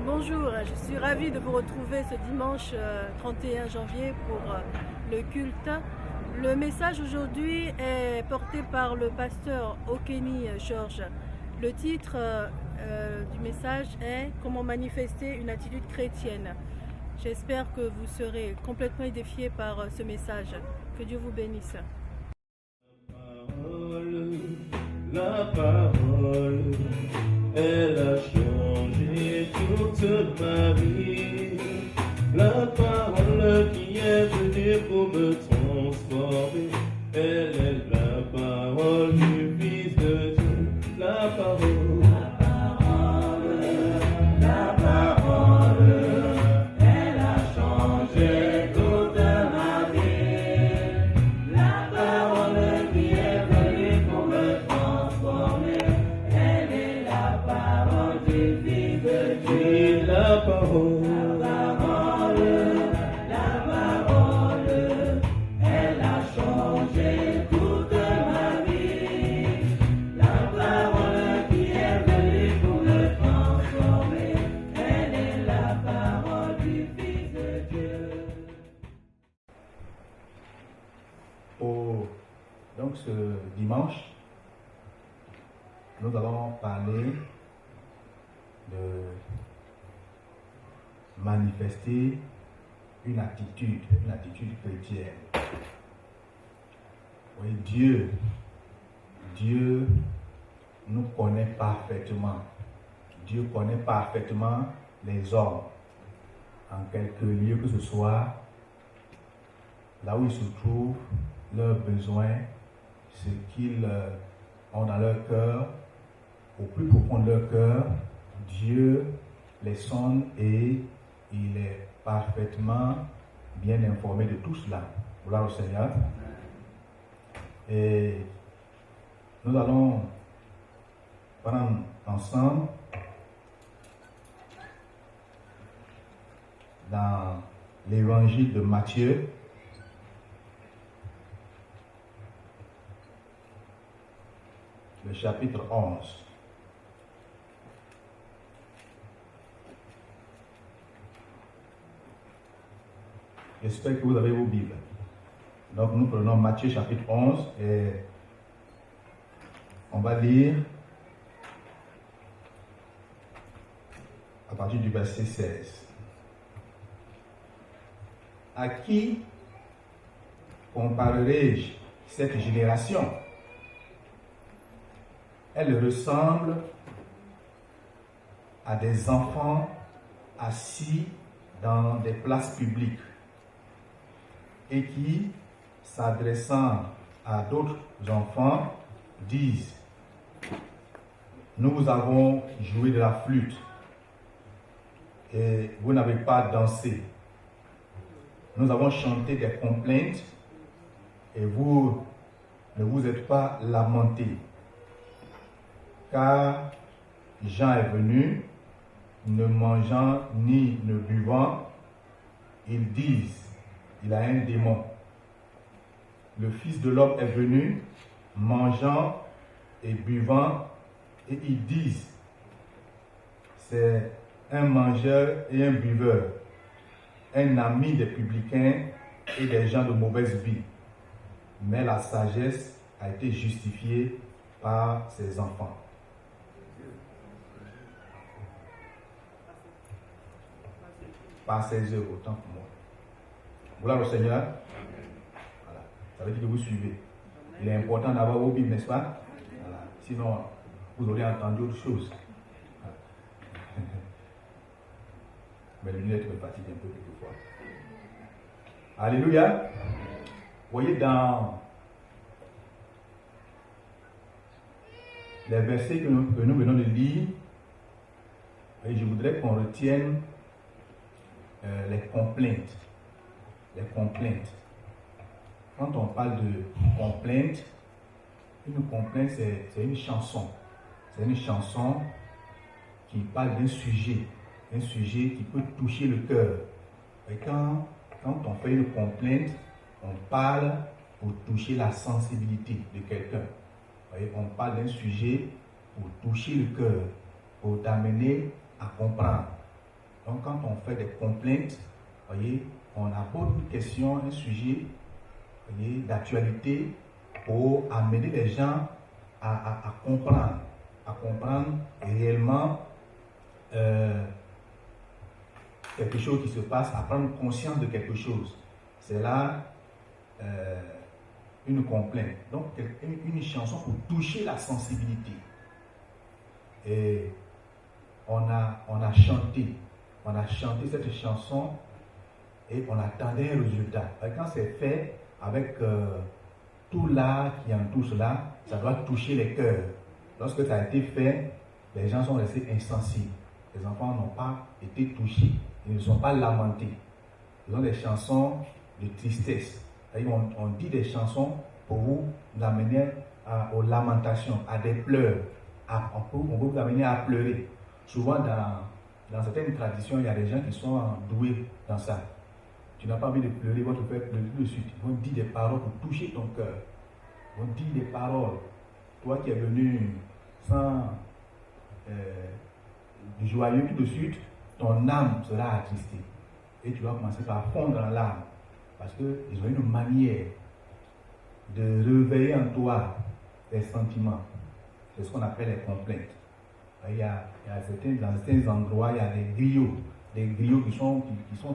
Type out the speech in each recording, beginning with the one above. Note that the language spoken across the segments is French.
Bonjour, je suis ravie de vous retrouver ce dimanche 31 janvier pour le culte. Le message aujourd'hui est porté par le pasteur Okeni George. Le titre du message est « Comment manifester une attitude chrétienne ». J'espère que vous serez complètement édifiés par ce message. Que Dieu vous bénisse. La parole, elle a changé toute ma vie. La parole qui est venue pour me transformer, elle est la parole du Fils de Dieu. La parole, elle a changé toute ma vie. La parole qui est venue pour me transformer, elle est la parole du Fils de Dieu. La parole, elle a changé toute ma vie. La parole qui est venue pour me transformer, elle est la parole du Fils de Dieu. Donc ce dimanche, nous allons parler de manifester une attitude chrétienne. Oui, Dieu nous connaît parfaitement. Dieu connaît parfaitement les hommes, en quelque lieu que ce soit, là où ils se trouvent, leurs besoins, ce qu'ils ont dans leur cœur, au plus profond de leur cœur. Dieu les sonde et il est parfaitement bien informé de tout cela. Gloire au Seigneur. Et nous allons prendre ensemble dans l'évangile de Matthieu, le chapitre 11. J'espère que vous avez vos Bibles. Donc nous prenons Matthieu chapitre 11 et on va lire à partir du verset 16. À qui comparerai-je cette génération? Elle ressemble à des enfants assis dans des places publiques et qui, s'adressant à d'autres enfants, disent: nous avons joué de la flûte et vous n'avez pas dansé. Nous avons chanté des complaintes et vous ne vous êtes pas lamenté. Car Jean est venu, ne mangeant ni ne buvant. Ils disent: il a un démon. Le Fils de l'homme est venu, mangeant et buvant, et ils disent: c'est un mangeur et un buveur, un ami des publicains et des gens de mauvaise vie. Mais la sagesse a été justifiée par ses enfants. Par ses œuvres, autant pour moi. Voilà le Seigneur. Voilà. Ça veut dire que vous suivez. Il est important d'avoir vos Bibles, n'est-ce pas? Voilà. Sinon, vous aurez entendu autre chose. Voilà. Mais le lunettes me fatigue un peu quelquefois. Alléluia. Vous voyez dans les versets que nous venons de lire, et je voudrais qu'on retienne les complaintes. Les complaintes. Quand on parle de complainte, une complainte, c'est une chanson. C'est une chanson qui parle d'un sujet qui peut toucher le cœur. Et quand on fait une complainte, on parle pour toucher la sensibilité de quelqu'un. On parle d'un sujet pour toucher le cœur, pour t'amener à comprendre. Donc quand on fait des complaintes, voyez, on aborde une question, un sujet, voyez, d'actualité pour amener les gens à comprendre réellement quelque chose qui se passe, à prendre conscience de quelque chose. C'est là une complainte. Donc une chanson pour toucher la sensibilité. Et on a chanté cette chanson et on attendait un résultat. Et quand c'est fait avec tout l'art qui entoure cela, ça doit toucher les cœurs. Lorsque ça a été fait, les gens sont restés insensibles. Les enfants n'ont pas été touchés, ils ne sont pas lamentés. Ils ont des chansons de tristesse. On dit des chansons pour vous amener aux lamentations, à des pleurs. On peut vous amener à pleurer. Souvent, dans certaines traditions, il y a des gens qui sont doués dans ça. Tu n'as pas envie de pleurer, ils vont te faire pleurer tout de suite. Ils vont dire des paroles pour toucher ton cœur. Ils vont dire des paroles. Toi qui es venu sans du joyeux tout de suite, ton âme sera attristée. Et tu vas commencer par fondre dans l'âme. Parce qu'ils ont une manière de réveiller en toi les sentiments. C'est ce qu'on appelle les complaintes. Il y a dans certains endroits, il y a des griots qui sont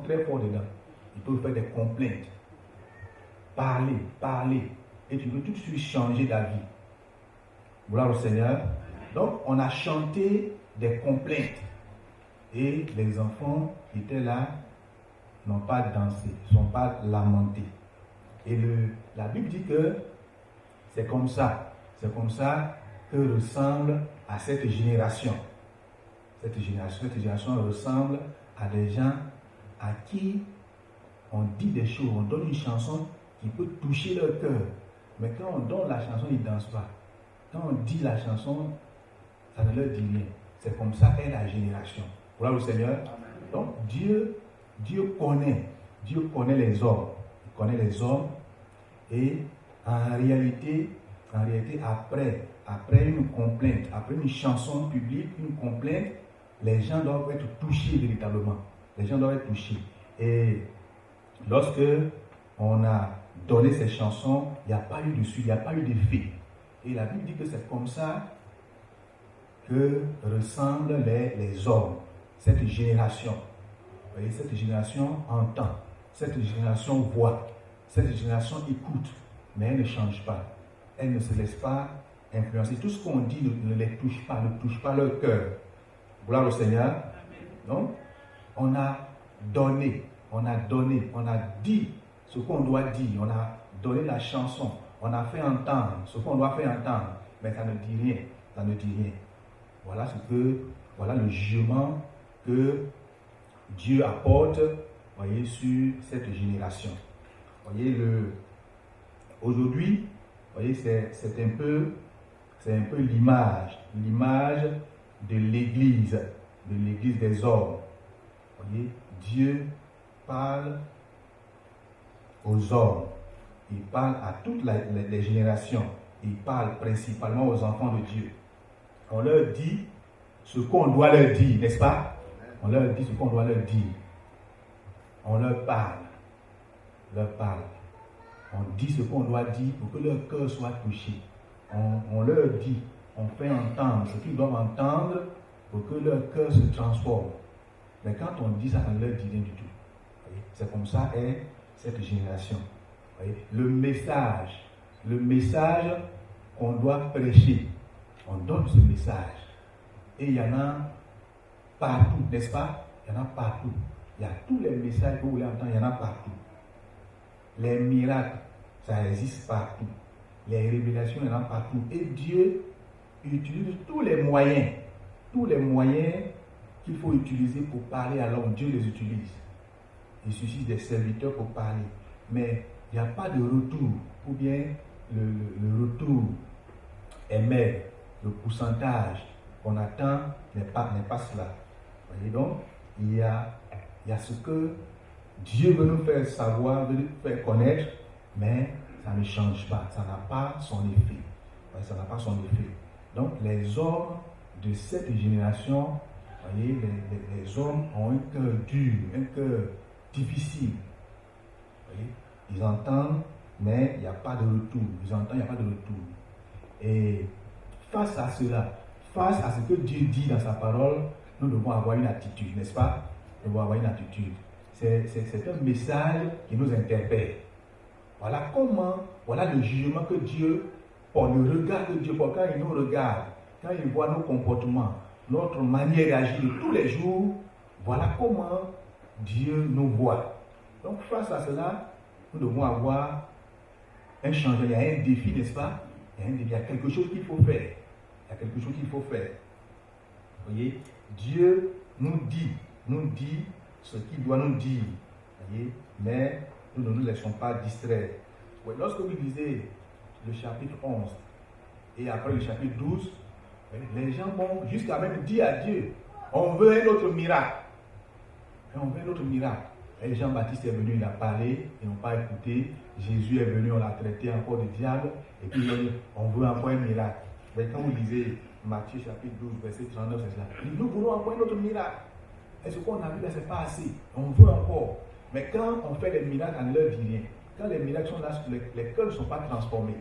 très forts dedans. Ils peuvent faire des complaintes. Parler. Et tu peux tout de suite changer d'avis. Gloire au Seigneur. Donc, on a chanté des complaintes. Et les enfants qui étaient là n'ont pas dansé, ne sont pas lamentés. Et la Bible dit que c'est comme ça que ressemble à cette génération. Cette génération ressemble à des gens à qui on dit des choses, on donne une chanson qui peut toucher leur cœur. Mais quand on donne la chanson, ils ne dansent pas. Quand on dit la chanson, ça ne leur dit rien. C'est comme ça est la génération. Voilà le Seigneur. Donc Dieu connaît les hommes. Il connaît les hommes. Et en réalité, après une complainte, après une chanson publique, une complainte, les gens doivent être touchés véritablement. Les gens doivent être touchés. Et lorsque on a donné ces chansons, il n'y a pas eu de suite, il n'y a pas eu d'effet. Et la Bible dit que c'est comme ça que ressemblent les hommes, cette génération. Vous voyez, cette génération entend, cette génération voit, cette génération écoute, mais elle ne change pas. Elle ne se laisse pas influencer. Tout ce qu'on dit ne les touche pas, ne touche pas leur cœur. Gloire au Seigneur. Donc, on a donné, on a dit ce qu'on doit dire, on a donné la chanson, on a fait entendre ce qu'on doit faire entendre, mais ça ne dit rien, ça ne dit rien. Voilà le jugement que Dieu apporte, voyez, sur cette génération. Voyez, aujourd'hui, voyez, c'est un peu l'image de l'Église des hommes. Voyez, Dieu parle aux hommes, il parle à toutes les générations, il parle principalement aux enfants de Dieu. On leur dit ce qu'on doit leur dire, n'est-ce pas? On leur dit ce qu'on doit leur dire. On leur parle. On dit ce qu'on doit dire pour que leur cœur soit touché. On leur dit, on fait entendre ce qu'ils doivent entendre pour que leur cœur se transforme. Mais quand on dit ça, on ne leur dit rien du tout. C'est comme ça est cette génération. Le message qu'on doit prêcher, on donne ce message. Et il y en a partout, n'est-ce pas? Il y en a partout. Il y a tous les messages que vous voulez entendre, il y en a partout. Les miracles, ça existe partout. Les révélations, il y en a partout. Et Dieu utilise tous les moyens qu'il faut utiliser pour parler à l'homme. Dieu les utilise. Il suscite des serviteurs pour parler. Mais il n'y a pas de retour. Ou bien le retour est maigre. Le pourcentage qu'on attend n'est pas cela. Voyez donc, il y a ce que Dieu veut nous faire savoir, veut nous faire connaître, mais ça ne change pas, ça n'a pas son effet. Ça n'a pas son effet. Donc les hommes de cette génération, Vous voyez, les hommes ont un cœur dur, un cœur difficile. Vous voyez, ils entendent, mais il n'y a pas de retour. Ils entendent, il n'y a pas de retour. Et face à cela, face à ce que Dieu dit dans sa parole, nous devons avoir une attitude, n'est-ce pas? Nous devons avoir une attitude. C'est un message qui nous interpelle. Voilà comment, voilà le jugement que Dieu porte, le regard que Dieu porte quand il nous regarde, quand il voit nos comportements, notre manière d'agir de tous les jours, voilà comment Dieu nous voit. Donc face à cela, nous devons avoir un changement. Il y a un défi, n'est-ce pas? Il y a quelque chose qu'il faut faire. Il y a quelque chose qu'il faut faire. Vous voyez, Dieu nous dit ce qu'il doit nous dire. Vous voyez, mais nous ne nous laissons pas distraire. Ouais, lorsque vous lisez le chapitre 11 et après le chapitre 12, les gens vont jusqu'à même dire à Dieu, on veut un autre miracle. On veut un autre miracle. Et Jean-Baptiste est venu, il a parlé, ils n'ont pas écouté. Jésus est venu, on l'a traité encore de diable. Et puis on veut encore un miracle. Mais quand vous lisez Matthieu chapitre 12, verset 39, c'est cela. Nous voulons encore un autre miracle. Et ce qu'on a vu là, ce n'est pas assez. On veut encore. Mais quand on fait les miracles, on ne leur dit rien. Quand les miracles sont là, les cœurs ne sont pas transformés.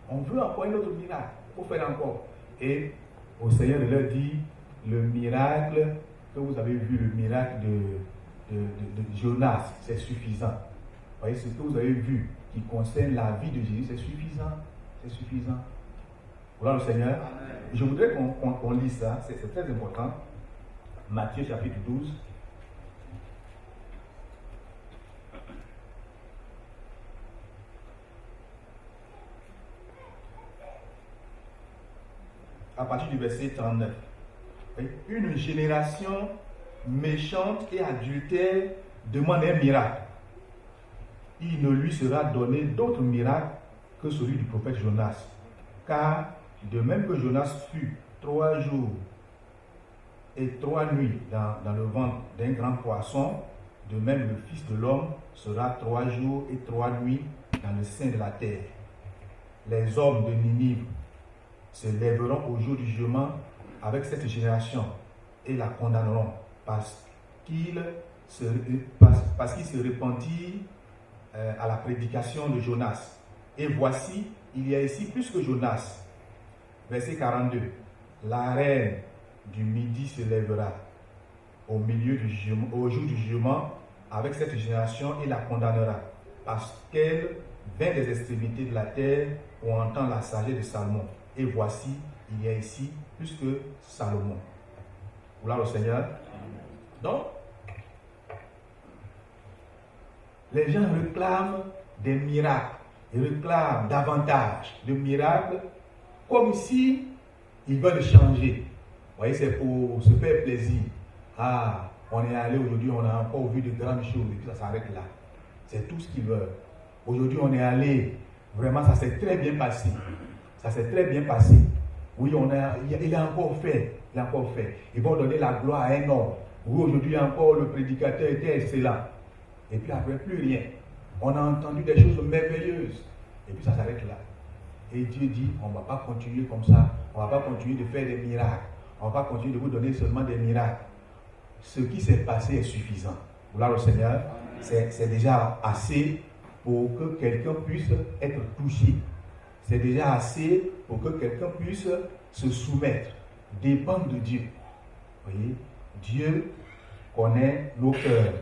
On veut encore un autre miracle. Il faut faire encore. Et au Seigneur de leur dit, le miracle que vous avez vu, le miracle de Jonas, c'est suffisant. Vous voyez, ce que vous avez vu qui concerne la vie de Jésus, c'est suffisant. C'est suffisant. Voilà le Seigneur. Amen. Je voudrais qu'on lise ça, c'est très important. Matthieu chapitre 12. À partir du verset 39. Une génération méchante et adultère demande un miracle. Il ne lui sera donné d'autre miracle que celui du prophète Jonas. Car de même que Jonas fut 3 jours et 3 nuits dans le ventre d'un grand poisson, de même le Fils de l'homme sera 3 jours et 3 nuits dans le sein de la terre. Les hommes de Ninive se lèveront au jour du jugement avec cette génération et la condamneront parce qu'ils se repentirent à la prédication de Jonas. Et voici, il y a ici plus que Jonas. Verset 42. La reine du midi se lèvera au jour du jugement avec cette génération et la condamnera parce qu'elle vint des extrémités de la terre pour entendre la sagesse de Salomon. Et voici, il y a ici plus que Salomon. Voilà le Seigneur. Donc, les gens réclament des miracles. Ils réclament davantage de miracles comme si ils veulent changer. Vous voyez, c'est pour se faire plaisir. Ah, on est allé aujourd'hui, on a encore vu de grandes choses et puis ça s'arrête là. C'est tout ce qu'ils veulent. Aujourd'hui, on est allé, vraiment, ça s'est très bien passé. Ça s'est très bien passé. Oui, il a encore fait. Il a encore fait. Ils vont donner la gloire à un homme. Oui, aujourd'hui encore, le prédicateur était excellent. Et puis après, plus rien. On a entendu des choses merveilleuses. Et puis ça s'arrête là. Et Dieu dit, on ne va pas continuer comme ça. On ne va pas continuer de faire des miracles. On ne va pas continuer de vous donner seulement des miracles. Ce qui s'est passé est suffisant. Voilà le Seigneur. C'est déjà assez pour que quelqu'un puisse être touché. C'est déjà assez pour que quelqu'un puisse se soumettre, dépendre de Dieu. Vous voyez, Dieu connaît nos cœurs.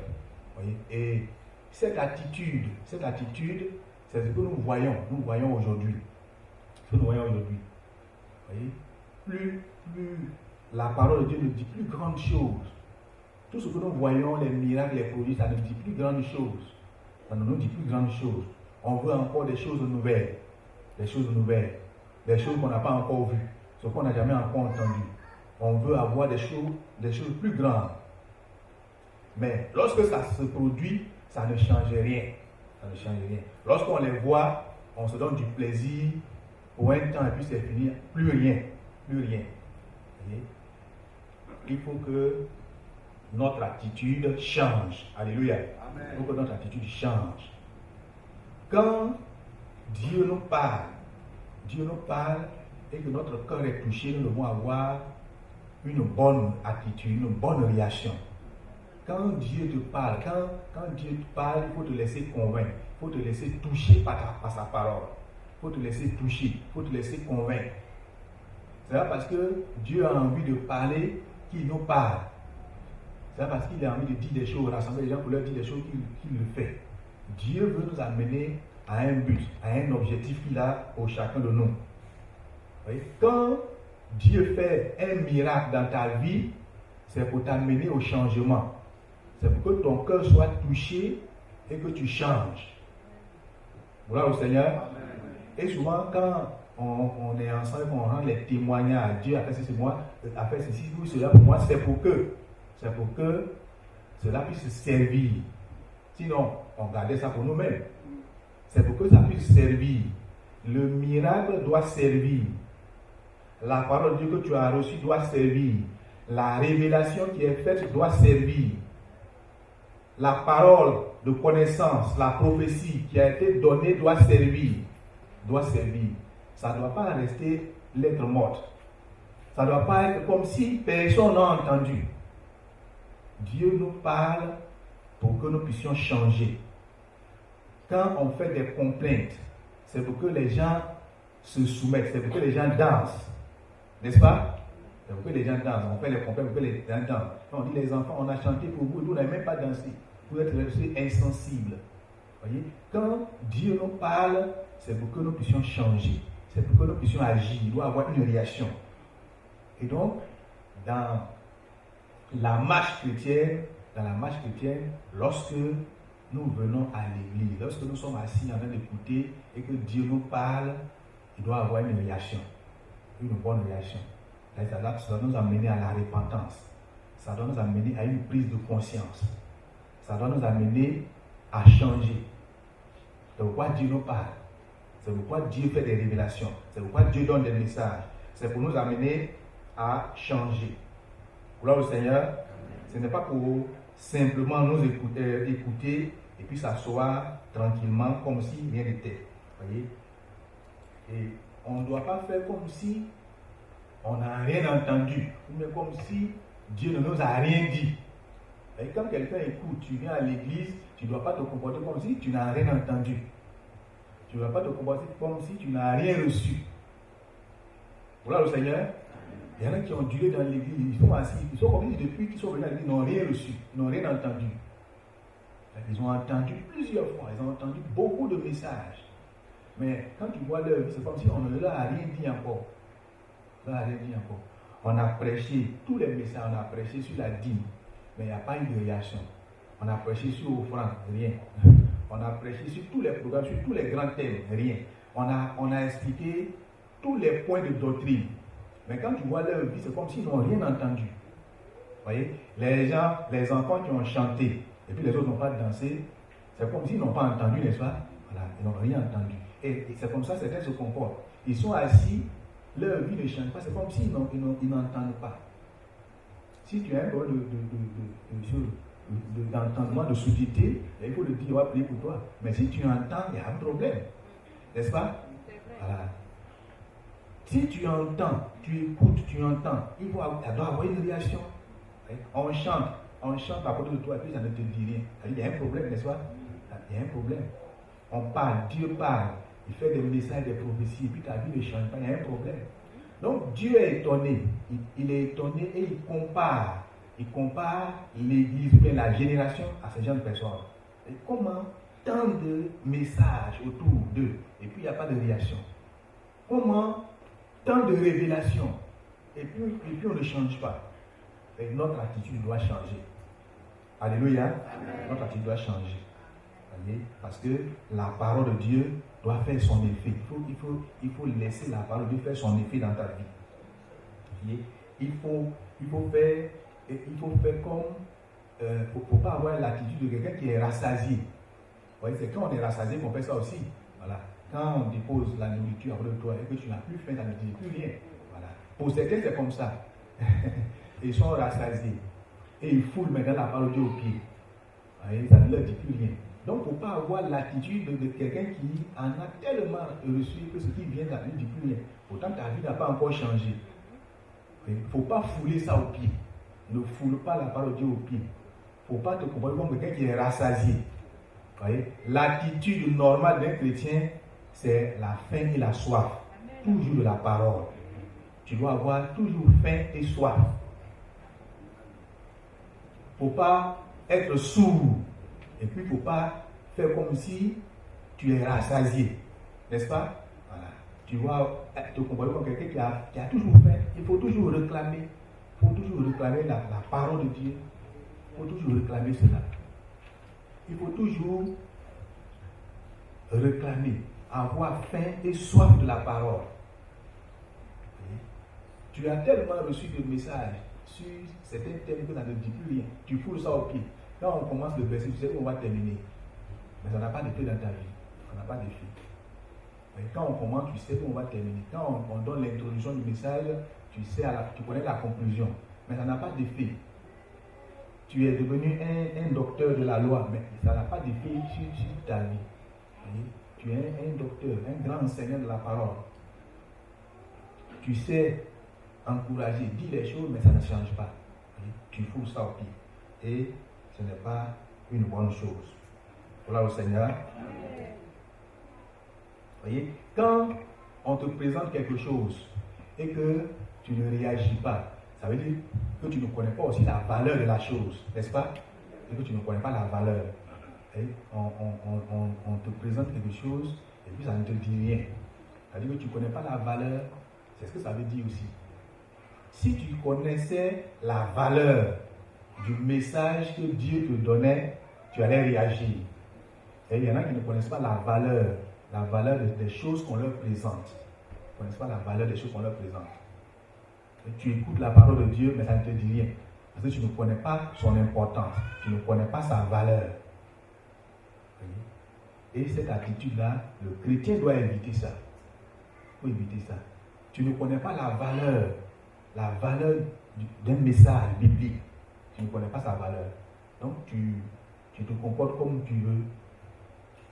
Vous voyez, et cette attitude, c'est ce que nous voyons aujourd'hui. Ce que nous voyons aujourd'hui. Vous voyez, plus la parole de Dieu nous dit plus grandes choses. Tout ce que nous voyons, les miracles, les prodiges, ça nous dit plus grandes choses. Ça ne nous dit plus grandes choses. On veut encore des choses nouvelles. Des choses nouvelles, des choses qu'on n'a pas encore vues, ce qu'on n'a jamais encore entendu. On veut avoir des choses plus grandes. Mais lorsque ça se produit, ça ne change rien. Ça ne change rien. Lorsqu'on les voit, on se donne du plaisir pour un temps et puis c'est fini. Plus rien. Plus rien. Voyez? Il faut que notre attitude change. Alléluia. Amen. Il faut que notre attitude change. Quand Dieu nous parle et que notre cœur est touché, nous devons avoir une bonne attitude, une bonne réaction. Quand Dieu te parle, quand Dieu te parle, il faut te laisser convaincre, il faut te laisser toucher par sa parole. Il faut te laisser toucher, il faut te laisser convaincre. C'est pas parce que Dieu a envie de parler qu'il nous parle. C'est pas parce qu'il a envie de dire des choses, rassembler les gens pour leur dire des choses qu'il le fait. Dieu veut nous amener à un but, à un objectif qu'il a pour chacun de nous. Vous voyez? Quand Dieu fait un miracle dans ta vie, c'est pour t'amener au changement. C'est pour que ton cœur soit touché et que tu changes. Voilà au Seigneur. Amen. Et souvent, quand on est ensemble, on rend les témoignages à Dieu, a fait ceci, moi, a fait ceci, oui, cela pour moi, c'est pour que cela puisse servir. Sinon, on gardait ça pour nous-mêmes. C'est pour que ça puisse servir. Le miracle doit servir. La parole de Dieu que tu as reçue doit servir. La révélation qui est faite doit servir. La parole de connaissance, la prophétie qui a été donnée doit servir. Doit servir. Ça ne doit pas rester lettre morte. Ça ne doit pas être comme si personne n'a entendu. Dieu nous parle pour que nous puissions changer. Quand on fait des complaintes, c'est pour que les gens se soumettent, c'est pour que les gens dansent. N'est-ce pas? C'est pour que les gens dansent. On fait les complaintes pour que les gens dansent. Quand on dit les enfants, on a chanté pour vous, nous n'avons même pas dansé. Vous êtes restés insensibles. Voyez? Quand Dieu nous parle, c'est pour que nous puissions changer. C'est pour que nous puissions agir. Il doit y avoir une réaction. Et donc, dans la marche chrétienne, lorsque nous venons à l'église, lorsque nous sommes assis en train d'écouter et que Dieu nous parle, il doit y avoir une réaction. Une bonne réaction. Ça doit nous amener à la repentance. Ça doit nous amener à une prise de conscience. Ça doit nous amener à changer. C'est pourquoi Dieu nous parle. C'est pourquoi Dieu fait des révélations. C'est pourquoi Dieu donne des messages. C'est pour nous amener à changer. Gloire au Seigneur. Ce n'est pas pour simplement nous écouter et puis s'asseoir tranquillement comme si rien n'était. Voyez? Et on ne doit pas faire comme si on n'a rien entendu, ou bien comme si Dieu ne nous a rien dit. Et quand quelqu'un écoute, tu viens à l'église, tu ne dois pas te comporter comme si tu n'as rien entendu. Tu ne dois pas te comporter comme si tu n'as rien reçu. Voilà le Seigneur. Il y en a qui ont duré dans l'église, ils sont assis, ils sont comme si depuis qu'ils sont venus à l'église, ils n'ont rien reçu, ils n'ont rien entendu. Ils ont entendu plusieurs fois, ils ont entendu beaucoup de messages. Mais quand tu vois leur vie, c'est comme si on ne leur a rien dit encore. On a prêché tous les messages, on a prêché sur la dîme, mais il n'y a pas eu de réaction. On a prêché sur l'offrande, rien. On a prêché sur tous les programmes, sur tous les grands thèmes, rien. On a expliqué tous les points de doctrine. Mais quand tu vois leur vie, c'est comme s'ils n'ont rien entendu. Vous voyez, les gens, les enfants qui ont chanté, et puis les autres n'ont pas dansé, c'est comme s'ils n'ont pas entendu, n'est-ce pas? Voilà, ils n'ont rien entendu. Et c'est comme ça certains se comportent. Ils sont assis, leur vie ne change pas, c'est comme s'ils n'entendent pas. Si tu as un problème d'entendement, de soudité, il faut le dire, on va prier pour toi. Mais si tu entends, il y a un problème. N'est-ce pas? Voilà. Si tu entends, tu écoutes, tu entends, il doit avoir une réaction. On chante à côté de toi et puis ça ne te dit rien. Il y a un problème, n'est-ce pas? Il y a un problème. On parle, Dieu parle, il fait des messages, des prophéties, et puis ta vie ne change pas, il y a un problème. Donc Dieu est étonné, il est étonné et il compare l'église, bien la génération à ces jeunes personnes. Et comment tant de messages autour d'eux, et puis il n'y a pas de réaction. Comment tant de révélations, et puis on ne change pas. Et notre attitude doit changer. Alléluia. Amen. Notre attitude doit changer. Voyez? Parce que la parole de Dieu doit faire son effet. Il faut laisser la parole de Dieu faire son effet dans ta vie. Voyez? Il faut faire comme... il ne faut pas avoir l'attitude de quelqu'un qui est rassasié. Voyez, c'est quand on est rassasié qu'on fait ça aussi. Voilà. Quand on dépose la nourriture après toi et que tu n'as plus faim, ça ne dit plus rien. Voilà. Pour certains, c'est comme ça. Ils sont rassasiés. Et ils foulent maintenant la parole de Dieu au pied. Voyez, ça ne leur dit plus rien. Donc, il ne faut pas avoir l'attitude de quelqu'un qui en a tellement reçu que ce qui vient de lui ne dit plus rien. Pourtant, ta vie n'a pas encore changé. Il ne faut pas fouler ça au pied. Ne foule pas la parole de Dieu au pied. Il ne faut pas te comporter comme quelqu'un qui est rassasié. Voyez? L'attitude normale d'un chrétien, c'est la faim et la soif. Toujours de la parole. Tu dois avoir toujours faim et soif. Il ne faut pas être sourd. Et puis il ne faut pas faire comme si tu es rassasié. N'est-ce pas? Voilà. Tu dois te comporter comme quelqu'un qui a toujours faim. Il faut toujours réclamer. Il faut toujours réclamer la parole de Dieu. Il faut toujours réclamer cela. Il faut toujours réclamer, avoir faim et soif de la parole. Tu as tellement reçu de messages sur certains thèmes que ça ne dit plus rien. Tu foules ça au pied. Quand on commence le verset, tu sais qu'on va terminer. Mais ça n'a pas d'effet dans ta vie. Ça n'a pas d'effet. Quand on commence, tu sais qu'on va terminer. Quand on donne l'introduction du message, tu connais la conclusion. Mais ça n'a pas d'effet. Tu es devenu un docteur de la loi, mais ça n'a pas d'effet sur ta vie. Tu es un docteur, un grand enseignant de la parole. Tu sais encourager, dire les choses, mais ça ne change pas. Tu fous ça au pied. Et ce n'est pas une bonne chose. Voilà au Seigneur. Voyez, quand on te présente quelque chose et que tu ne réagis pas, ça veut dire que tu ne connais pas aussi la valeur de la chose, n'est-ce pas? Et que tu ne connais pas la valeur. On te présente quelque chose et puis ça ne te dit rien. Ça veut dire que tu ne connais pas la valeur, c'est ce que ça veut dire aussi. Si tu connaissais la valeur du message que Dieu te donnait, tu allais réagir. Et il y en a qui ne connaissent pas la valeur des choses qu'on leur présente. Ils ne connaissent pas la valeur des choses qu'on leur présente. Et tu écoutes la parole de Dieu, mais ça ne te dit rien. Parce que tu ne connais pas son importance. Tu ne connais pas sa valeur. Et cette attitude-là, le chrétien doit éviter ça. Il faut éviter ça. Tu ne connais pas la valeur d'un message biblique. Tu ne connais pas sa valeur. Donc tu te comportes comme tu veux.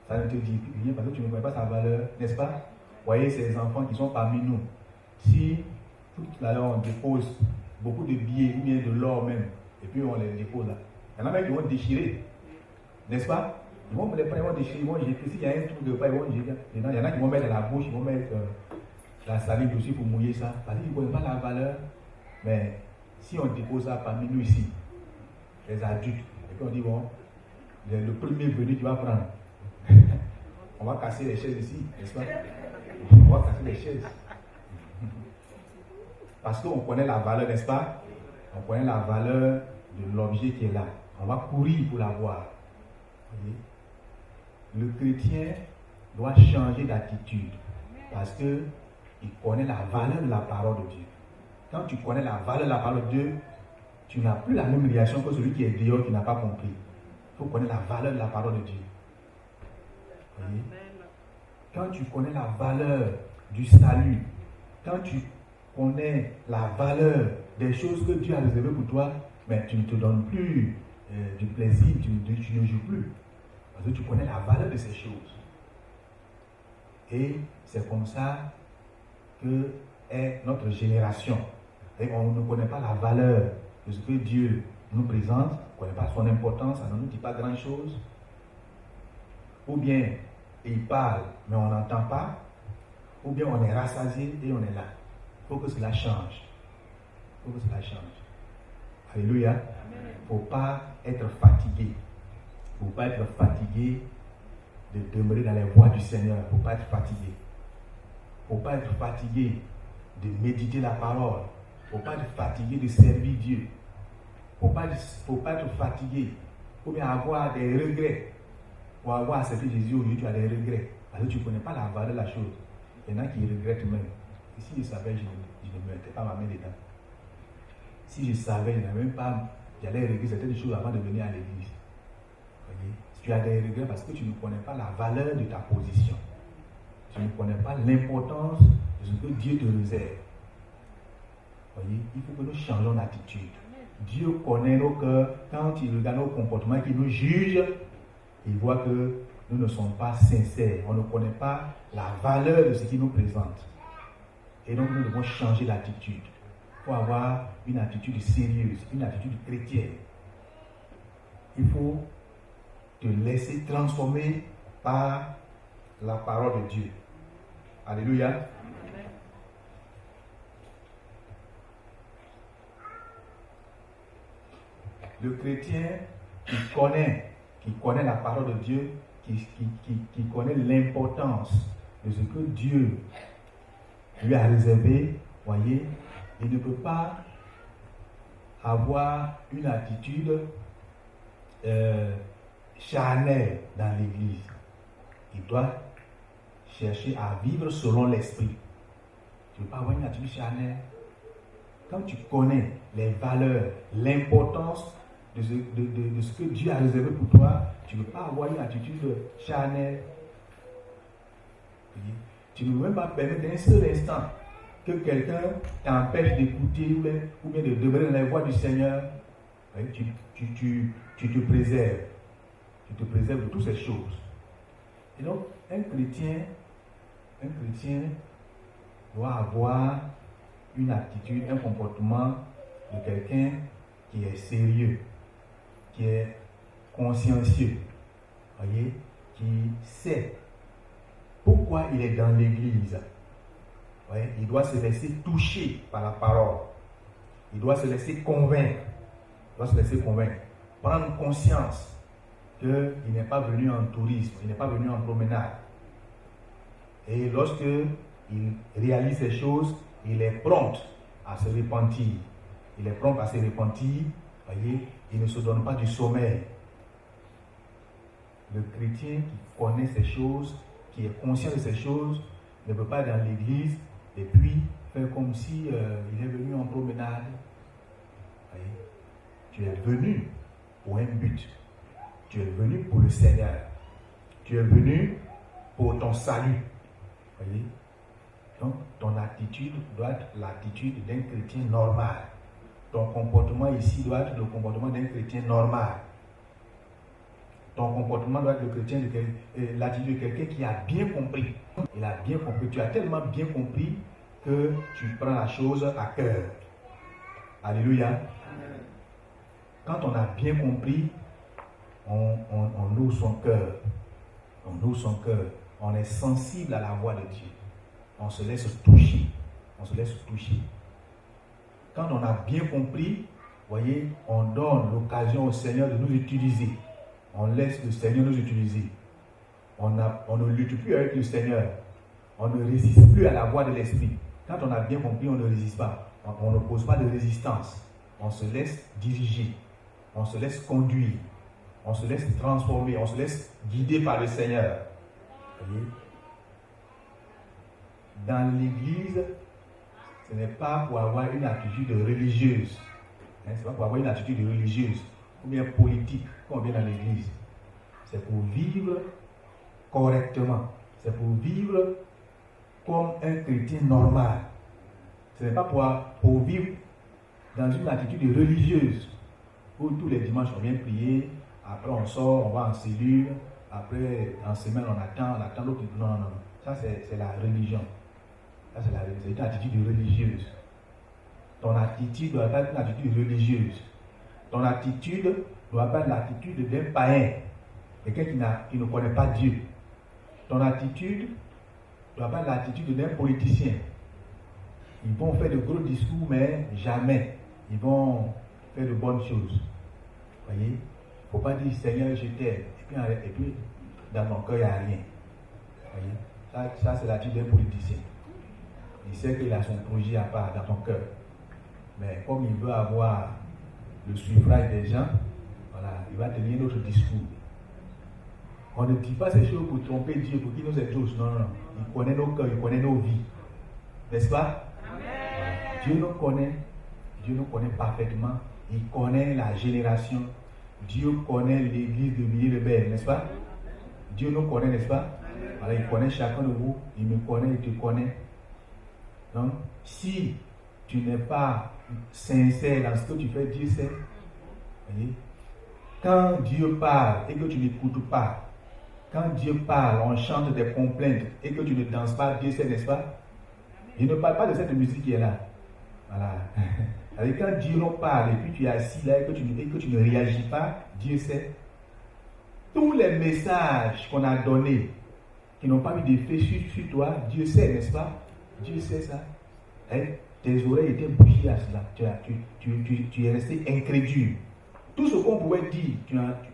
Ça ne te dit rien parce que tu ne connais pas sa valeur, n'est-ce pas? Voyez ces enfants qui sont parmi nous. Si toute la l'heure on dépose beaucoup de billets ou bien de l'or même, et puis on les dépose là, il y en a même qui vont déchirer, n'est-ce pas? Ils vont les prendre, ils vont déchirer, ils vont jeter. S'il y a un truc de pas, ils vont jeter. Il y en a qui vont mettre dans la bouche, ils vont mettre la salive aussi pour mouiller ça. Parce qu'ils ne connaissent pas la valeur. Mais si on dépose ça parmi nous ici, les adultes, et puis on dit bon, le premier venu, tu vas prendre. On va casser les chaises ici, n'est-ce pas? On va casser les chaises. Parce qu'on connaît la valeur, n'est-ce pas? On connaît la valeur de l'objet qui est là. On va courir pour l'avoir. Le chrétien doit changer d'attitude parce qu'il connaît la valeur de la parole de Dieu. Quand tu connais la valeur de la parole de Dieu, tu n'as plus la même réaction que celui qui est dehors qui n'a pas compris. Il faut connaître la valeur de la parole de Dieu. Voyez? Quand tu connais la valeur du salut, quand tu connais la valeur des choses que Dieu a réservées pour toi, mais tu ne te donnes plus du plaisir, tu ne joues plus. Parce que tu connais la valeur de ces choses. Et c'est comme ça que est notre génération. Et on ne connaît pas la valeur de ce que Dieu nous présente, on ne connaît pas son importance, ça ne nous dit pas grand-chose. Ou bien il parle, mais on n'entend pas. Ou bien on est rassasié et on est là. Il faut que cela change. Il faut que cela change. Alléluia. Il ne faut pas être fatigué. Il ne faut pas être fatigué de demeurer dans les voies du Seigneur. Il ne faut pas être fatigué. Il ne faut pas être fatigué de méditer la parole. Il ne faut pas être fatigué de servir Dieu. Il ne faut pas être fatigué ou bien avoir des regrets. Pour avoir accepté Jésus aujourd'hui, tu as des regrets. Parce que tu ne connais pas la valeur de la chose. Il y en a qui regrettent même. Et si je savais, je ne mettais pas ma main dedans. Si je savais, je n'avais même pas, j'allais regretter certaines choses avant de venir à l'église. Tu as des regrets parce que tu ne connais pas la valeur de ta position. Tu ne connais pas l'importance de ce que Dieu te réserve. Voyez, il faut que nous changeons d'attitude. Dieu connaît nos cœurs. Quand il regarde nos comportements, qu'il nous juge, il voit que nous ne sommes pas sincères. On ne connaît pas la valeur de ce qu'il nous présente. Et donc nous devons changer d'attitude. faut avoir une attitude sérieuse, une attitude chrétienne. Il faut te laisser transformer par la parole de Dieu. Alléluia. Le chrétien qui connaît la parole de Dieu, qui connaît l'importance de ce que Dieu lui a réservé, voyez, il ne peut pas avoir une attitude charnelle dans l'église. Il doit chercher à vivre selon l'esprit. Tu ne peux pas avoir une attitude charnelle. Quand tu connais les valeurs, l'importance de ce que Dieu a réservé pour toi, tu ne peux pas avoir une attitude charnelle. Tu ne peux même pas permettre d'un seul instant que quelqu'un t'empêche d'écouter ou bien de demeurer dans la voie du Seigneur. Tu te préserves. Tu te préserves de toutes ces choses. Et donc, un chrétien doit avoir une attitude, un comportement de quelqu'un qui est sérieux, qui est consciencieux, voyez, qui sait pourquoi il est dans l'église. Voyez, il doit se laisser toucher par la parole. Il doit se laisser convaincre. Prendre conscience qu'il n'est pas venu en tourisme, il n'est pas venu en promenade. Et lorsque il réalise ces choses, il est prompt à se repentir. Il est prompt à se repentir. Voyez, il ne se donne pas du sommeil. Le chrétien qui connaît ces choses, qui est conscient de ces choses, ne peut pas aller dans l'église et puis faire comme si il est venu en promenade. Voyez, tu es venu pour un but. Tu es venu pour le Seigneur. Tu es venu pour ton salut. Voyez? Donc, ton attitude doit être l'attitude d'un chrétien normal. Ton comportement ici doit être le comportement d'un chrétien normal. Ton comportement doit être l'attitude de quelqu'un qui a bien compris. Il a bien compris. Tu as tellement bien compris que tu prends la chose à cœur. Alléluia. Quand on a bien compris, on ouvre son cœur. On ouvre son cœur. On est sensible à la voix de Dieu. On se laisse toucher. On se laisse toucher. Quand on a bien compris, voyez, on donne l'occasion au Seigneur de nous utiliser. On laisse le Seigneur nous utiliser. On ne lutte plus avec le Seigneur. On ne résiste plus à la voix de l'Esprit. Quand on a bien compris, on ne résiste pas. On ne pose pas de résistance. On se laisse diriger. On se laisse conduire. On se laisse transformer. On se laisse guider par le Seigneur. Voyez? Dans l'église, ce n'est pas pour avoir une attitude religieuse. Ce n'est pas pour avoir une attitude religieuse ou bien politique qu'on vient dans l'église. C'est pour vivre correctement. C'est pour vivre comme un chrétien normal. Ce n'est pas pour vivre dans une attitude religieuse où tous les dimanches on vient prier, après on sort, on va en cellule, après en semaine on attend l'autre. Non. Ça c'est la religion. Ça c'est une attitude religieuse. Ton attitude doit être une attitude religieuse. Ton attitude doit être l'attitude d'un païen, quelqu'un qui ne connaît pas Dieu. Ton attitude doit être l'attitude d'un politicien. Ils vont faire de gros discours, mais jamais ils vont faire de bonnes choses. Voyez, il ne faut pas dire Seigneur, je t'aime, et puis dans ton cœur, il n'y a rien. Voyez, ça c'est l'attitude d'un politicien. Il sait qu'il a son projet à part dans ton cœur. Mais comme il veut avoir le suffrage des gens, voilà, il va tenir notre discours. On ne dit pas ces choses pour tromper Dieu, pour qu'il nous exauce. Non. Il connaît nos cœurs, il connaît nos vies. N'est-ce pas? Voilà. Dieu nous connaît parfaitement. Il connaît la génération. Dieu connaît l'église de Villiers-le-Bel, n'est-ce pas? Dieu nous connaît, n'est-ce pas? Voilà, il connaît chacun de vous. Il me connaît, il te connaît. Donc, si tu n'es pas sincère dans ce que tu fais, Dieu sait. Voyez? Quand Dieu parle et que tu n'écoutes pas, quand Dieu parle, on chante des complaintes et que tu ne danses pas, Dieu sait, n'est-ce pas? Il ne parle pas de cette musique qui est là. Voilà. C'est-à-dire, quand Dieu nous parle et puis tu es assis là et que tu ne réagis pas, Dieu sait. Tous les messages qu'on a donnés qui n'ont pas eu d'effet sur toi, Dieu sait, n'est-ce pas? Dieu sait ça. Et tes oreilles étaient bouchées à cela. Tu es resté incrédule. Tout ce qu'on pouvait dire,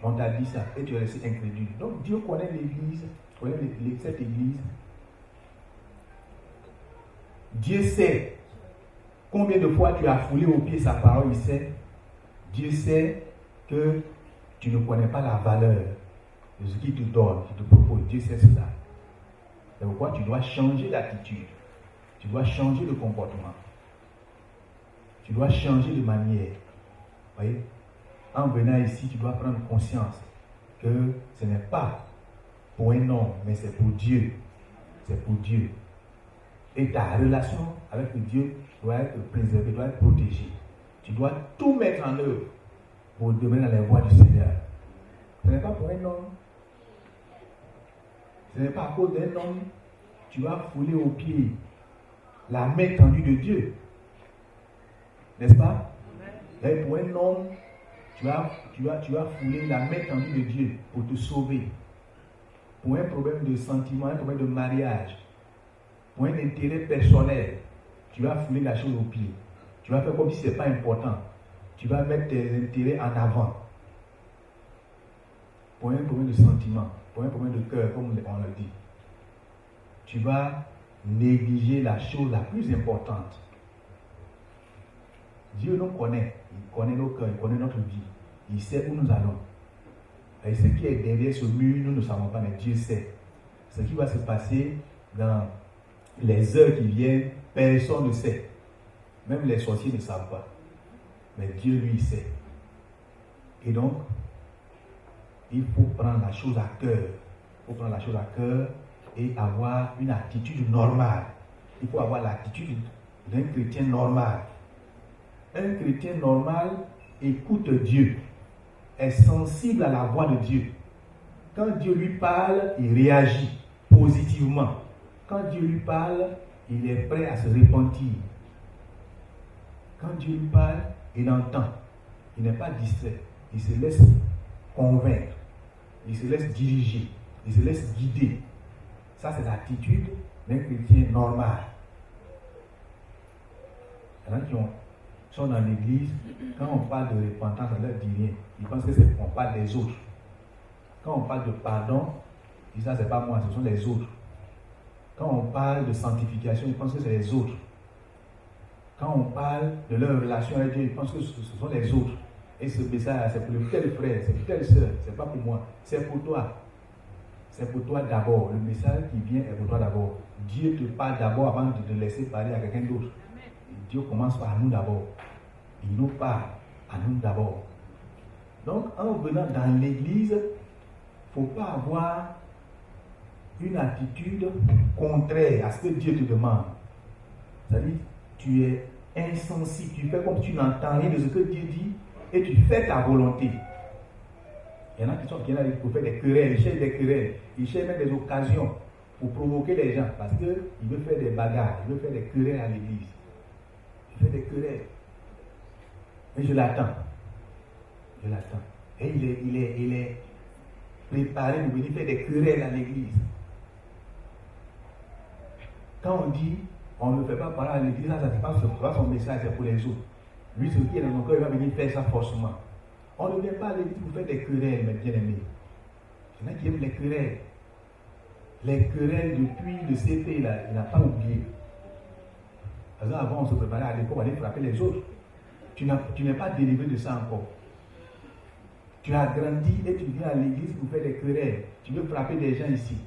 on t'a dit ça et tu es resté incrédule. Donc Dieu connaît l'Église, connaît cette Église. Dieu sait combien de fois tu as foulé aux pieds sa parole, il sait. Dieu sait que tu ne connais pas la valeur de ce qu'il te donne, qu'il te propose. Dieu sait cela. C'est pourquoi tu dois changer d'attitude. Tu dois changer de comportement. Tu dois changer de manière. Vous voyez? En venant ici, tu dois prendre conscience que ce n'est pas pour un homme, mais c'est pour Dieu. C'est pour Dieu. Et ta relation avec Dieu doit être préservée, doit être protégée. Tu dois tout mettre en œuvre pour demeurer dans les voies du Seigneur. Ce n'est pas pour un homme. Ce n'est pas à cause d'un homme. Tu vas fouler aux pieds la main tendue de Dieu. N'est-ce pas? Et pour un homme, tu vas fouler la main tendue de Dieu pour te sauver. Pour un problème de sentiment, un problème de mariage, pour un intérêt personnel, tu vas fouler la chose aux pieds. Tu vas faire comme si ce n'est pas important. Tu vas mettre tes intérêts en avant. Pour un problème de sentiment, pour un problème de cœur, comme on le dit. Tu vas négliger la chose la plus importante. Dieu nous connaît. Il connaît nos cœurs, il connaît notre vie. Il sait où nous allons. Et ce qui est derrière ce mur, nous ne savons pas, mais Dieu sait. Ce qui va se passer dans les heures qui viennent, personne ne sait. Même les sorciers ne savent pas. Mais Dieu, lui, sait. Et donc, il faut prendre la chose à cœur. Il faut prendre la chose à cœur et avoir une attitude normale. Il faut avoir l'attitude d'un chrétien normal. Un chrétien normal écoute Dieu, est sensible à la voix de Dieu. Quand Dieu lui parle, il réagit positivement. Quand Dieu lui parle, il est prêt à se repentir. Quand Dieu lui parle, il entend. Il n'est pas distrait. Il se laisse convaincre. Il se laisse diriger. Il se laisse guider. Ça, c'est l'attitude d'un chrétien normal. Il y en a qui sont dans l'église, quand on parle de repentance, ça ne leur dit rien. Ils pensent qu'on parle des autres. Quand on parle de pardon, ils disent ça, c'est pas moi, ce sont les autres. Quand on parle de sanctification, ils pensent que c'est les autres. Quand on parle de leur relation avec Dieu, ils pensent que ce sont les autres. Et ce message, c'est pour le tel frère, c'est pour telle soeur, c'est pas pour moi, c'est pour toi. C'est pour toi d'abord. Le message qui vient est pour toi d'abord. Dieu te parle d'abord avant de te laisser parler à quelqu'un d'autre. Dieu commence par nous d'abord. Il nous parle à nous d'abord. Donc, en venant dans l'église, il ne faut pas avoir une attitude contraire à ce que Dieu te demande. C'est-à-dire, tu es insensible, tu fais comme si tu n'entends rien de ce que Dieu dit et tu fais ta volonté. Il y en a qui sont là pour faire des querelles, ils cherchent des querelles, ils cherchent même des occasions pour provoquer les gens parce qu'ils veulent faire des bagarres, ils veulent faire des querelles à l'église. Ils veulent des querelles. Mais je l'attends. Je l'attends. Et il est préparé pour venir faire des querelles à l'église. Quand on dit on ne fait pas parler à l'église, ça c'est pas son message, c'est pour les autres. Lui, ce qui est dans son cœur, il va venir faire ça forcément. On ne vient pas à l'église pour faire des querelles, mes bien-aimés. Il y en a qui aiment les querelles. Les querelles depuis le CP, là, il n'a pas oublié. Parce qu'avant, on se préparait à l'école, on allait frapper les autres. Tu n'es pas délivré de ça encore. Tu as grandi et tu viens à l'église pour faire des querelles. Tu veux frapper des gens ici.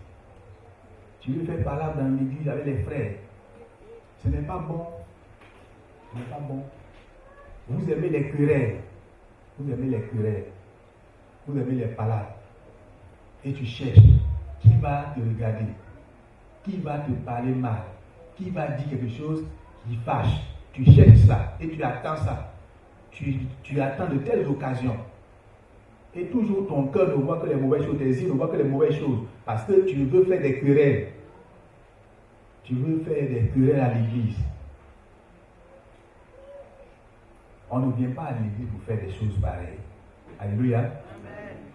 Tu veux faire parler dans l'église avec les frères. Ce n'est pas bon. Ce n'est pas bon. Vous aimez les querelles. Vous aimez les querelles. Vous aimez les palabres. Et tu cherches qui va te regarder. Qui va te parler mal. Qui va dire quelque chose qui fâche. Tu cherches ça et tu attends ça. Tu attends de telles occasions. Et toujours ton cœur ne voit que les mauvaises choses, tes yeux ne voient que les mauvaises choses. Parce que tu veux faire des querelles. Tu veux faire des querelles à l'église. On ne vient pas à l'église pour faire des choses pareilles. Alléluia.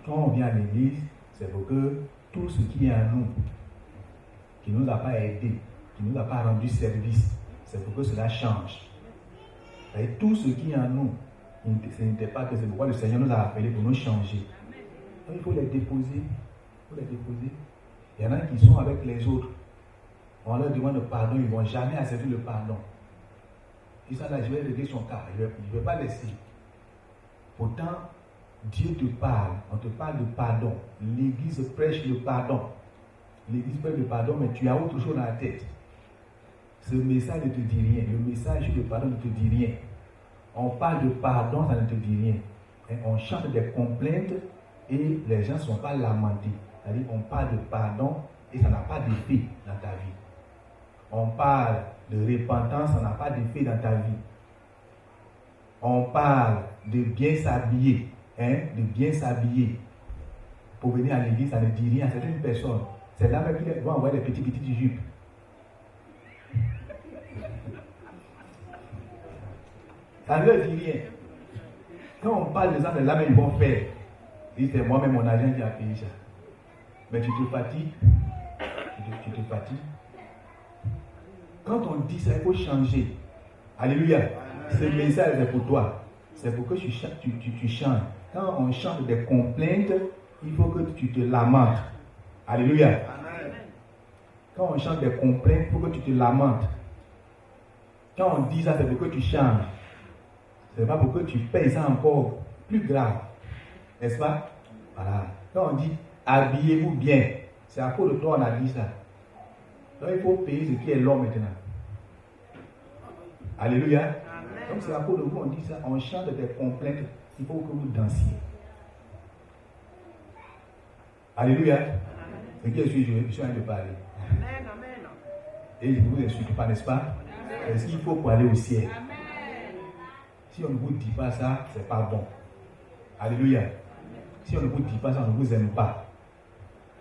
Quand on vient à l'église, c'est pour que tout ce qui est en nous, qui ne nous a pas aidés, qui ne nous a pas rendu service, c'est pour que cela change. Et tout ce qui est en nous, ce n'était pas que c'est pourquoi le Seigneur nous a appelés pour nous changer. Donc il faut les déposer. Il faut les déposer. Il y en a qui sont avec les autres. On leur demande le pardon, ils ne vont jamais accepter le pardon. Ils sont là, je vais régler son cas, je ne vais pas laisser. Pourtant, Dieu te parle, on te parle de pardon. L'église prêche le pardon. L'église prêche le pardon, mais tu as autre chose dans la tête. Ce message ne te dit rien. Le message sur le pardon ne te dit rien. On parle de pardon, ça ne te dit rien. Et on chante des complaintes et les gens ne sont pas lamentés. C'est-à-dire qu'on parle de pardon et ça n'a pas d'effet dans ta vie. On parle de repentance, ça n'a pas d'effet dans ta vie. On parle de bien s'habiller, de bien s'habiller. Pour venir à l'église, ça ne dit rien à certaines personnes. C'est là même qu'ils vont envoyer des petites jupes. Ça ne leur dit rien. Quand on parle de ça, c'est là même ils vont faire. Ils disent, c'est moi-même mon agent qui a payé ça. Mais tu te fatigues. Tu te fatigues. Quand on dit ça, il faut changer. Alléluia. Ce message est pour toi. C'est pour que tu chantes. Quand on chante des complaintes, il faut que tu te lamentes. Alléluia. Quand on chante des complaintes, il faut que tu te lamentes. Quand on dit ça, c'est pour que tu changes. Ce n'est pas pour que tu payes ça encore plus grave. N'est-ce pas? Voilà. Quand on dit habillez-vous bien, c'est à cause de toi on a dit ça. Donc il faut payer ce qui est l'homme maintenant. Alléluia. Amen. Donc c'est à cause de vous on dit ça, on chante des complaintes, il faut que vous dansiez. Alléluia. C'est qui je suis en train de parler. Amen, amen. Et je ne vous insulte pas, n'est-ce pas? C'est ce qu'il faut pour aller au ciel. Amen. Si on ne vous dit pas ça, c'est pas bon. Alléluia. Si on ne vous dit pas ça, on ne vous aime pas.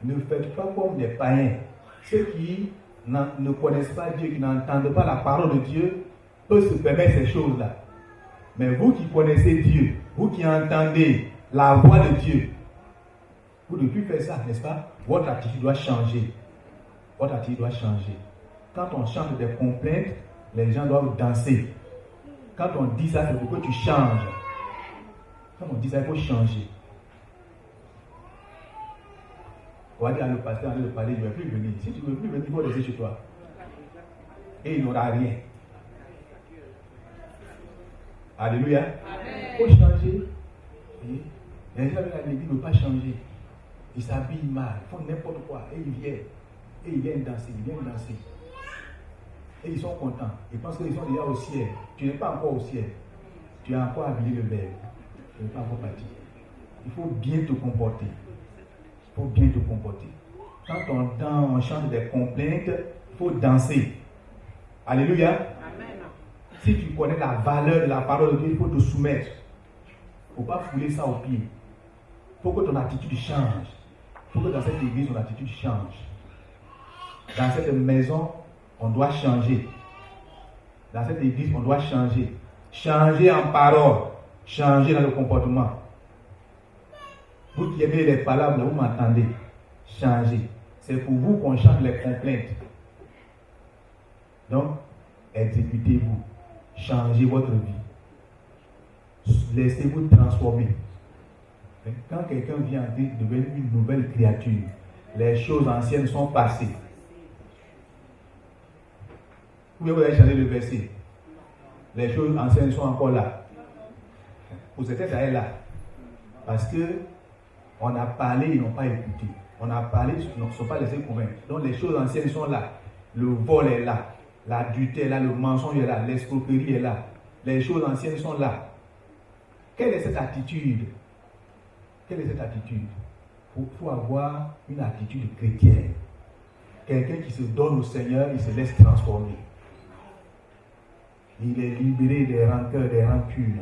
Ne faites pas comme des païens. Ceux qui ne connaissent pas Dieu, qui n'entendent pas la parole de Dieu, peuvent se permettre ces choses-là. Mais vous qui connaissez Dieu, vous qui entendez la voix de Dieu, vous ne devez plus faire ça, n'est-ce pas? Votre attitude doit changer. Votre attitude doit changer. Quand on chante des complaintes, les gens doivent danser. Quand on dit ça, c'est pour que tu changes. Quand on dit ça, il faut changer. On va dire à le pasteur, on va parler, il ne va plus venir. Si tu ne veux plus venir, il faut rester chez toi. Et il n'aura rien. Alléluia. Il faut changer. Et les gens à l'église ne veulent pas changer. Ils s'habillent mal, ils font n'importe quoi. Et ils viennent. Et ils viennent danser, Et ils sont contents. Ils pensent qu'ils sont déjà au ciel. Tu n'es pas encore au ciel. Tu as encore habillé le verbe. Tu n'es pas encore parti. Il faut bien te comporter. Il faut bien te comporter. Quand on chante des complaintes, il faut danser. Alléluia. Amen. Si tu connais la valeur de la parole de Dieu, il faut te soumettre. Il ne faut pas fouler ça au pied. Il faut que ton attitude change. Il faut que dans cette église, ton attitude change. Dans cette maison, on doit changer. Dans cette église, on doit changer. Changer en parole. Changer dans le comportement. Vous qui aimez les palabres, vous m'entendez. Changer. C'est pour vous qu'on change les complaintes. Donc, exécutez-vous. Changez votre vie. Laissez-vous transformer. Quand quelqu'un vient de devenir une nouvelle créature, les choses anciennes sont passées. Vous avez changé le verset. Les choses anciennes sont encore là. Pour certains, ça est là. Parce que on a parlé, ils n'ont pas écouté. On a parlé, ils ne sont pas laissés convaincre. Donc les choses anciennes sont là. Le vol est là. L'adultère est là. Le mensonge est là. L'escroquerie est là. Les choses anciennes sont là. Quelle est cette attitude? Quelle est cette attitude? Il faut avoir une attitude chrétienne. Quelqu'un qui se donne au Seigneur, il se laisse transformer. Il est libéré des rancœurs, des rancunes.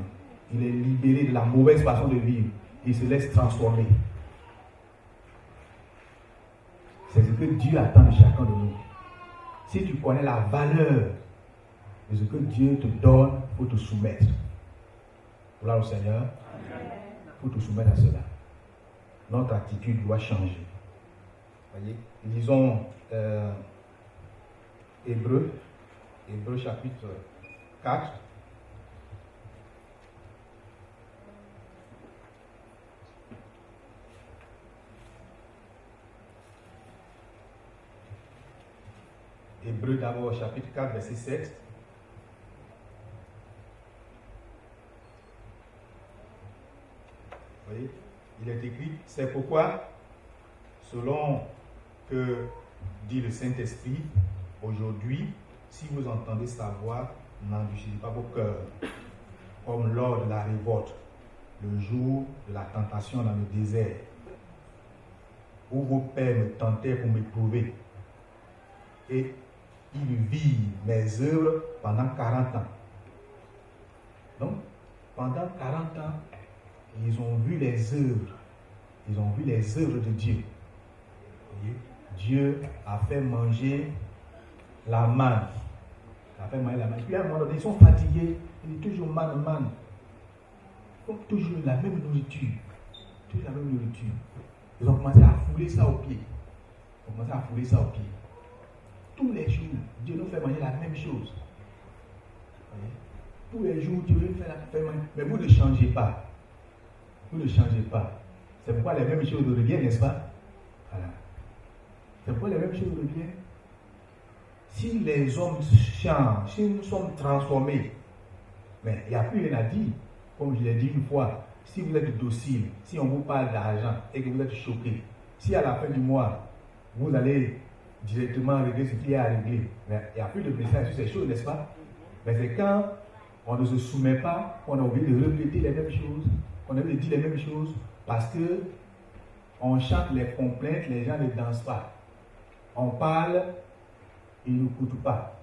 Il est libéré de la mauvaise façon de vivre. Il se laisse transformer. C'est ce que Dieu attend de chacun de nous. Si tu connais la valeur de ce que Dieu te donne, il faut te soumettre. Gloire au Seigneur. Il faut te soumettre à cela. Notre attitude doit changer. Voyez, lisons Hébreux chapitre 4. Hébreux d'abord chapitre 4 verset 7. Vous voyez, il est écrit, c'est pourquoi, selon que dit le Saint-Esprit, aujourd'hui, si vous entendez sa voix, n'endurcissez pas vos cœurs, comme lors de la révolte, le jour de la tentation dans le désert, où vos pères me tentaient pour m'éprouver, et ils virent mes œuvres pendant 40 ans. Donc, pendant 40 ans, ils ont vu les œuvres. Ils ont vu les œuvres de Dieu. Vous voyez? Dieu a fait manger la manne. Il a fait manger la manne. Puis à un moment donné, ils sont fatigués. Il est toujours manne. Ils ont toujours la même nourriture. Toujours la même nourriture. Ils ont commencé à fouler ça aux pieds. Tous les jours, Dieu nous fait manger la même chose. Vous voyez? Tous les jours, Dieu nous fait manger. Mais vous ne changez pas. Vous ne changez pas. C'est pourquoi les mêmes choses reviennent, n'est-ce pas? Voilà. C'est pourquoi les mêmes choses reviennent. Si les hommes changent, si nous sommes transformés, mais il n'y a plus rien à dire. Comme je l'ai dit une fois, si vous êtes docile, si on vous parle d'argent et que vous êtes choqué, si à la fin du mois, vous allez directement régler ce qu'il y a à régler, mais il n'y a plus de message sur ces choses, n'est-ce pas? Mais c'est quand on ne se soumet pas, on a oublié de répéter les mêmes choses. On a oublié de dire les mêmes choses parce que on chante les complaintes, les gens ne dansent pas. On parle, ils ne coûtent pas.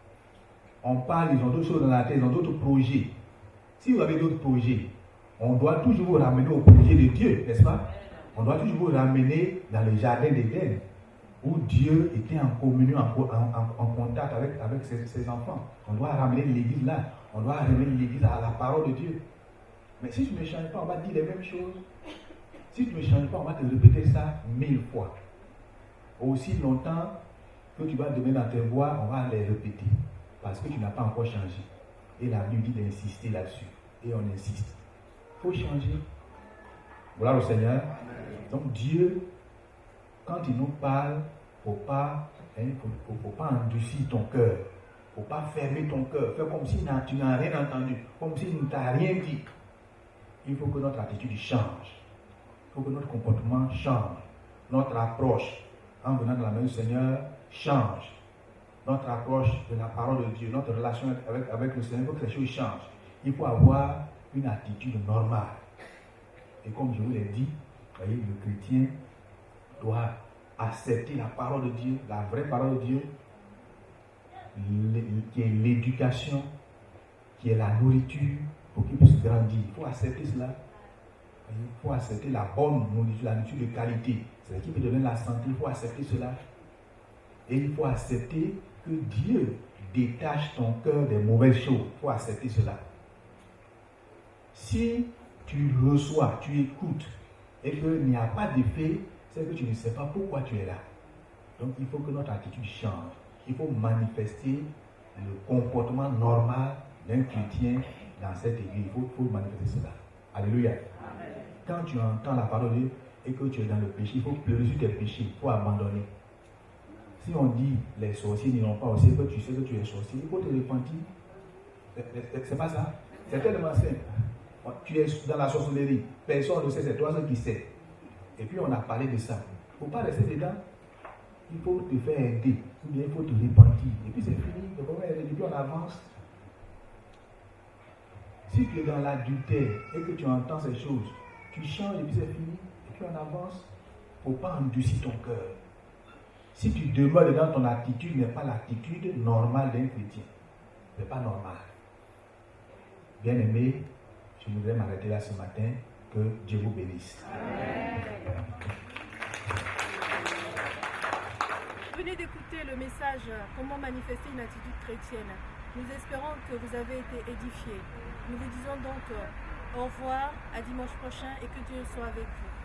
On parle, ils ont d'autres choses dans la tête, ils ont d'autres projets. Si vous avez d'autres projets, on doit toujours vous ramener au projet de Dieu, n'est-ce pas? On doit toujours vous ramener dans le jardin d'Éden, où Dieu était en communion, en contact avec ses enfants. On doit ramener l'église là. On doit ramener l'église à la parole de Dieu. Mais si tu ne changes pas, on va dire les mêmes choses. Si tu ne changes pas, on va te répéter ça 1000 fois. Aussi longtemps que tu vas demeurer dans tes voies, on va les répéter. Parce que tu n'as pas encore changé. Et la Bible dit d'insister là-dessus. Et on insiste. Il faut changer. Voilà le Seigneur. Donc Dieu, quand il nous parle, il ne faut pas endurcir ton cœur. Il ne faut pas fermer ton cœur. Faire comme si tu n'as rien entendu. Comme s'il ne t'a rien dit. Il faut que notre attitude change. Il faut que notre comportement change. Notre approche en venant de la main du Seigneur change. Notre approche de la parole de Dieu, notre relation avec le Seigneur, il faut que ces choses changent. Il faut avoir une attitude normale. Et comme je vous l'ai dit, voyez, le chrétien doit accepter la parole de Dieu, la vraie parole de Dieu, qui est l'éducation, qui est la nourriture, pour qu'il puisse grandir. Il faut accepter cela. Il faut accepter la bonne nourriture, la nourriture de qualité. C'est ce qui peut donner la santé. Il faut accepter cela. Et il faut accepter que Dieu détache ton cœur des mauvaises choses. Il faut accepter cela. Si tu reçois, tu écoutes, et qu'il n'y a pas d'effet, c'est que tu ne sais pas pourquoi tu es là. Donc il faut que notre attitude change. Il faut manifester le comportement normal d'un chrétien dans cette église. Il faut manifester cela. Alléluia. Amen. Quand tu entends la parole de Dieu et que tu es dans le péché, il faut pleurer sur tes péchés. Il faut abandonner. Si on dit les sorciers n'iront pas au ciel, que tu sais que tu es sorcier, il faut te repentir. C'est pas ça. C'est tellement simple. Tu es dans la sorcellerie. Personne ne sait, c'est toi seul qui sais. Et puis on a parlé de ça. Il ne faut pas rester dedans. Il faut te faire aider. Ou bien il faut te repentir. Et puis c'est fini. Et puis on avance. Si tu es dans l'adultère et que tu entends ces choses, tu changes et puis c'est fini. Et puis on avance. Il ne faut pas endurcir ton cœur. Si tu demeures dans ton attitude, n'est pas l'attitude normale d'un chrétien. Ce n'est pas normal. Bien aimé, je voudrais m'arrêter là ce matin. Que Dieu vous bénisse. Amen. Vous venez d'écouter le message « Comment manifester une attitude chrétienne ». Nous espérons que vous avez été édifiés. Nous vous disons donc Au revoir, à dimanche prochain et que Dieu soit avec vous.